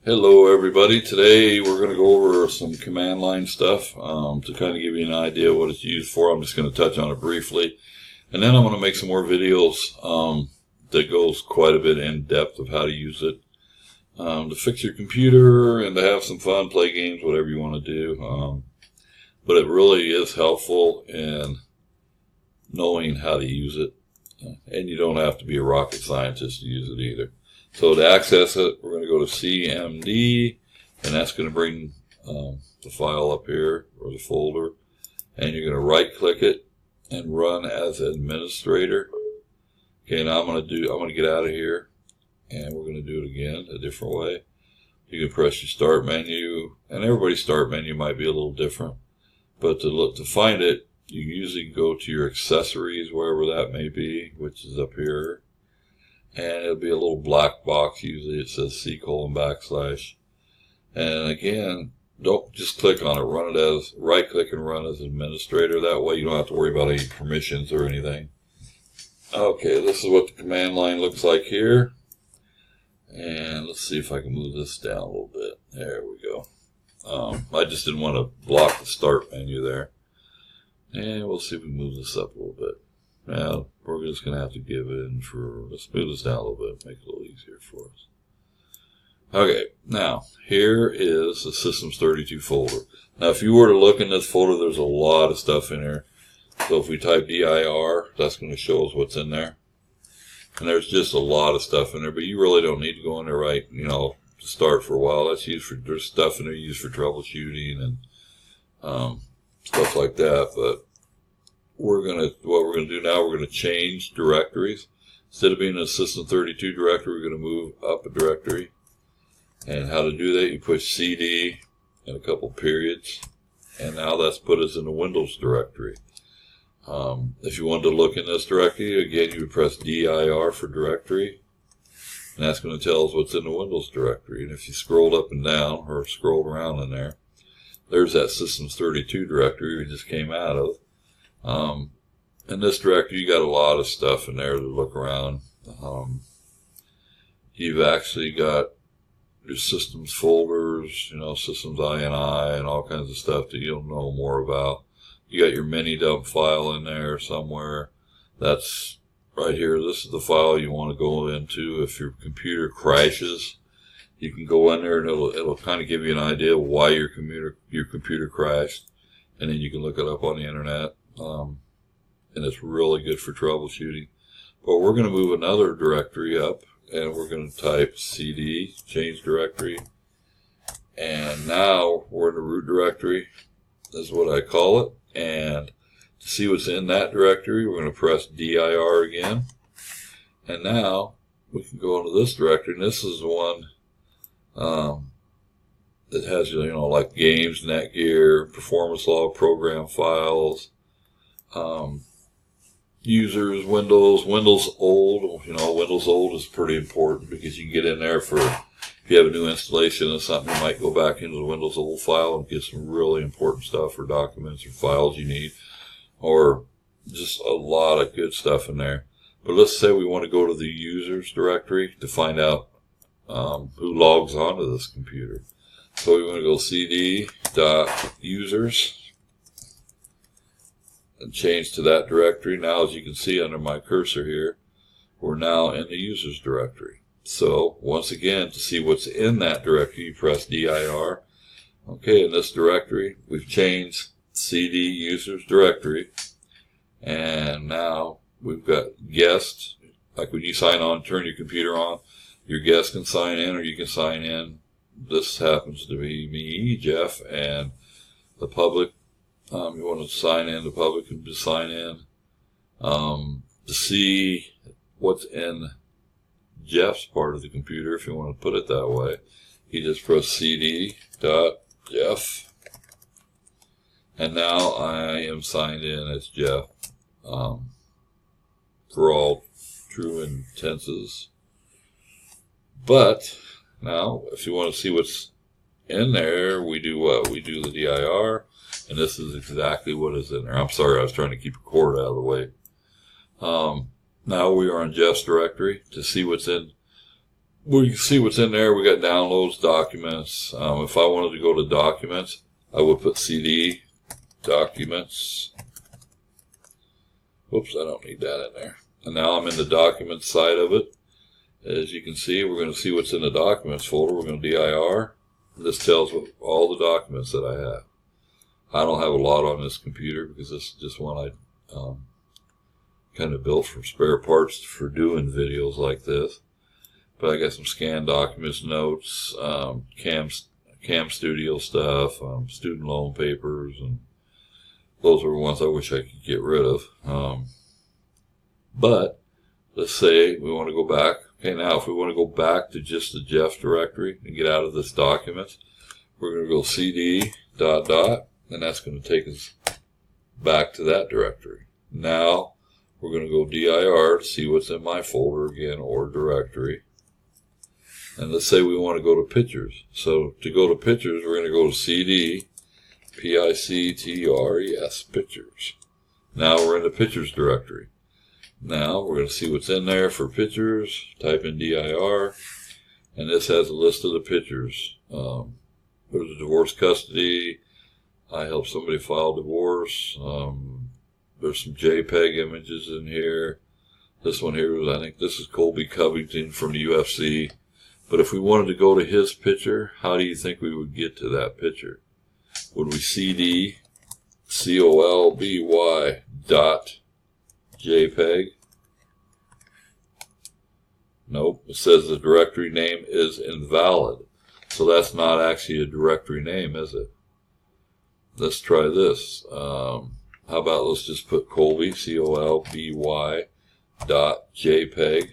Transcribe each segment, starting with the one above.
Hello everybody. Today we're going to go over some command line stuff to kind of give you an idea what it's used for. I'm just going to touch on it briefly. And then I'm going to make some more videos that goes quite a bit in depth of how to use it to fix your computer and to have some fun, play games, whatever you want to do. But it really is helpful in knowing how to use it. And you don't have to be a rocket scientist to use it either. So to access it, we're going to go to CMD, and that's going to bring the file up here, or the folder. And you're going to right-click it and run as administrator. Okay, now I'm going to get out of here, and we're going to do it again a different way. You can press your start menu, and everybody's start menu might be a little different. But to find it, you usually go to your accessories, wherever that may be, which is up here. And it'll be a little black box. Usually it says C:/. And again, don't just click on it. Run it as, right-click and run as administrator. That way you don't have to worry about any permissions or anything. Okay, this is what the command line looks like here. And let's see if I can move this down a little bit. There we go. I just didn't want to block the start menu there. And we'll see if we can move this up a little bit. Now, we're just going to have to give in for, let's move this down a little bit, make it a little easier for us. Okay, now, here is the System32 folder. Now, if you were to look in this folder, there's a lot of stuff in here. So if we type dir, that's going to show us what's in there. And there's just a lot of stuff in there, but you really don't need to go in there to start for a while. That's used for, there's stuff in there used for troubleshooting and stuff like that, but what we're going to do now, we're going to change directories. Instead of being in a System32 directory, we're going to move up a directory. And how to do that, you push CD and a couple periods. And now that's put us in the Windows directory. If you wanted to look in this directory, again, you would press dir for directory. And that's going to tell us what's in the Windows directory. And if you scrolled up and down, or scrolled around in there, there's that Systems32 directory we just came out of. In this directory, you got a lot of stuff in there to look around. You've actually got your systems folders, systems INI and all kinds of stuff that you'll know more about. You got your mini dump file in there somewhere. That's right here. This is the file you want to go into if your computer crashes. You can go in there and it'll kind of give you an idea of why your computer crashed, and then you can look it up on the internet. And it's really good for troubleshooting. But we're going to move another directory up, and we're going to type CD, change directory. And now we're in the root directory. That's what I call it. And to see what's in that directory, we're going to press dir again. And now we can go into this directory, and this is the one that has, like games, Netgear, performance log, program files, users, Windows old. Windows old is pretty important because you can get in there for, if you have a new installation of something, you might go back into the Windows old file and get some really important stuff or documents or files you need, or just a lot of good stuff in there. But let's say we want to go to the users directory to find out who logs onto this computer. So we want to go cd.users. And change to that directory. Now, as you can see under my cursor here, we're now in the users directory. So once again, to see what's in that directory, you press dir. Okay, in this directory, we've changed CD users directory, and now we've got guests. Like when you sign on, turn your computer on, your guest can sign in, or you can sign in. This happens to be me, Jeff, and the public. You want to sign in, the public can just sign in. To see what's in Jeff's part of the computer, if you want to put it that way, you just press cd.jeff. And now I am signed in as Jeff for all true intenses. But now, if you want to see what's in there, we do what? We do the dir. And this is exactly what is in there. I'm sorry, I was trying to keep a cord out of the way. Now we are in Jeff's directory. To see what's in we can see what's in there. We got downloads, documents. If I wanted to go to documents, I would put CD, documents. Whoops, I don't need that in there. And now I'm in the documents side of it. As you can see, we're going to see what's in the documents folder. We're going to dir. This tells all the documents that I have. I don't have a lot on this computer because this is just one I kind of built from spare parts for doing videos like this. But I got some scanned documents, notes, Cam Studio stuff, student loan papers, and those are ones I wish I could get rid of. But let's say we want to go back. Okay, now if we want to go back to just the Jeff directory and get out of this documents, we're going to go cd ... and that's going to take us back to that directory. Now we're going to go dir to see what's in my folder again, or directory. And let's say we want to go to pictures. So to go to pictures, we're going to go to cd pictures, pictures. Now we're in the pictures directory. Now we're going to see what's in there for pictures. Type in dir, and this has a list of the pictures. There's a divorce custody. I helped somebody file divorce. There's some JPEG images in here. This one here, I think this is Colby Covington from the UFC. But if we wanted to go to his picture, how do you think we would get to that picture? Would we cd colby .jpeg? Nope, it says the directory name is invalid. So that's not actually a directory name, is it? Let's try this. How about let's just put Colby, colby .jpeg.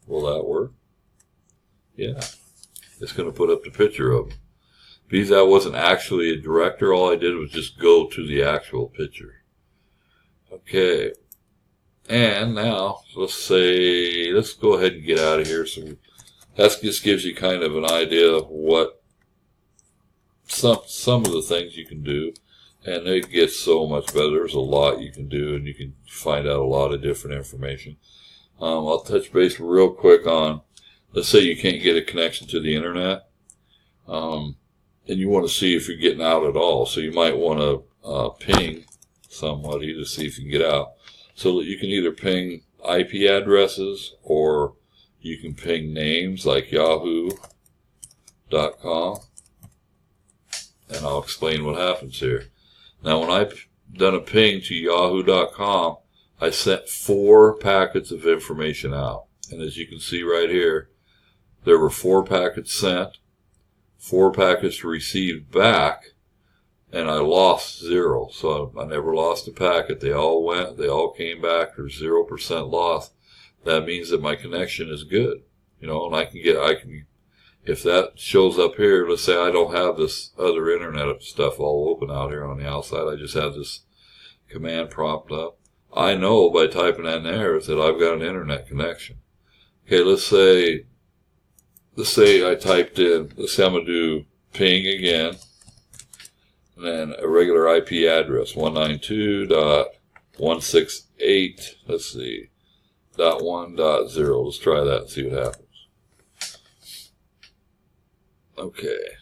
Will that work? Yeah. It's going to put up the picture of him. Because that wasn't actually a director, all I did was just go to the actual picture. Okay. And now, let's go ahead and get out of here. So that just gives you kind of an idea of what some of the things you can do. And it gets so much better. There's a lot you can do, and you can find out a lot of different information. I'll touch base real quick on, let's say you can't get a connection to the internet, and you want to see if you're getting out at all. So you might want to ping somebody to see if you can get out. So that you can either ping IP addresses, or you can ping names like yahoo.com. And I'll explain what happens here. Now, when I've done a ping to yahoo.com, I sent 4 packets of information out. And as you can see right here, there were 4 packets sent, 4 packets received back, and I lost 0. So I never lost a packet. They all went, they all came back. There's 0% loss. That means that my connection is good. You know, and I can, if that shows up here, let's say I don't have this other internet stuff all open out here on the outside. I just have this command prompt up. I know by typing in there that I've got an internet connection. Okay, let's say I typed in, let's say I'm going to do ping again, and then a regular IP address, 192.168, let's see, .1.0. Let's try that and see what happens. Okay.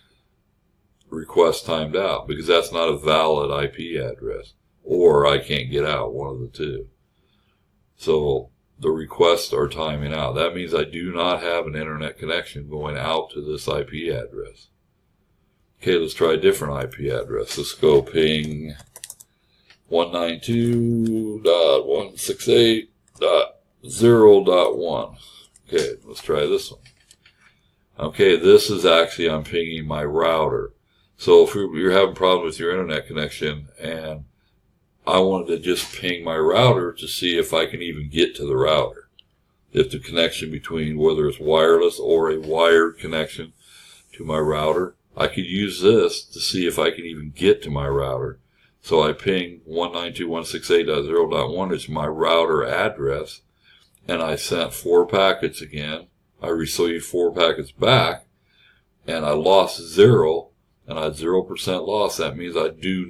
Request timed out, because that's not a valid IP address. Or I can't get out, one of the two. So the requests are timing out. That means I do not have an internet connection going out to this IP address. Okay, let's try a different IP address. Let's go ping 192.168.0.1. Okay, let's try this one. Okay, this is actually, I'm pinging my router. So if you're having problems with your internet connection, and I wanted to just ping my router to see if I can even get to the router. If the connection between, whether it's wireless or a wired connection to my router, I could use this to see if I can even get to my router. So I ping 192.168.0.1, it's my router address, and I sent 4 packets again. I received 4 packets back, and I lost 0, and I had 0% loss. That means I do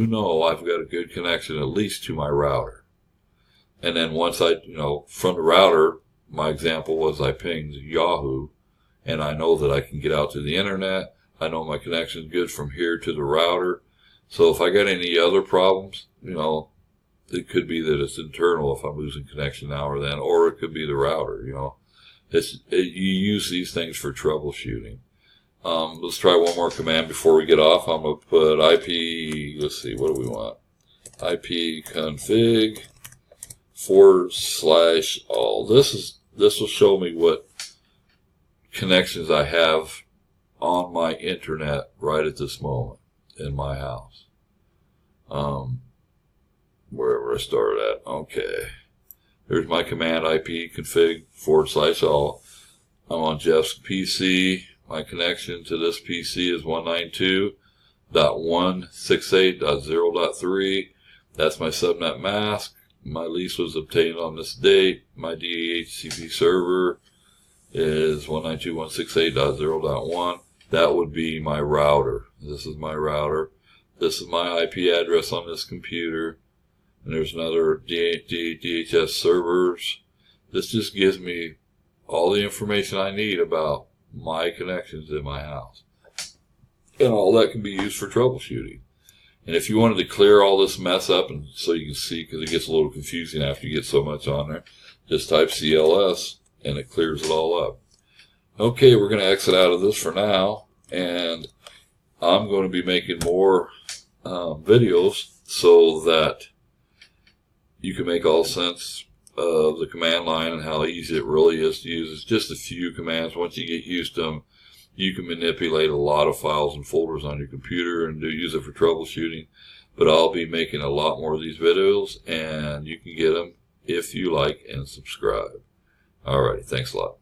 know I've got a good connection at least to my router. And then once from the router, my example was I pinged Yahoo, and I know that I can get out to the internet. I know my connection's good from here to the router. So if I got any other problems, it could be that it's internal if I'm losing connection now or then, or it could be the router, you use these things for troubleshooting. Let's try one more command before we get off. I'm going to put IP, let's see, what do we want? IP config /all. This will show me what connections I have on my internet right at this moment in my house. Wherever I started at. Okay. There's my command IP config /all. I'm on Jeff's PC. My connection to this PC is 192.168.0.3. That's my subnet mask. My lease was obtained on this date. My DHCP server is 192.168.0.1. That would be my router. This is my router. This is my IP address on this computer. And there's another DHS servers. This just gives me all the information I need about my connections in my house. And all that can be used for troubleshooting. And if you wanted to clear all this mess up, and so you can see, because it gets a little confusing after you get so much on there, just type CLS and it clears it all up. Okay, we're going to exit out of this for now, and I'm going to be making more videos so that you can make all sense of the command line and how easy it really is to use. It's just a few commands. Once you get used to them, you can manipulate a lot of files and folders on your computer and use it for troubleshooting. But I'll be making a lot more of these videos, and you can get them if you like and subscribe. Alright, thanks a lot.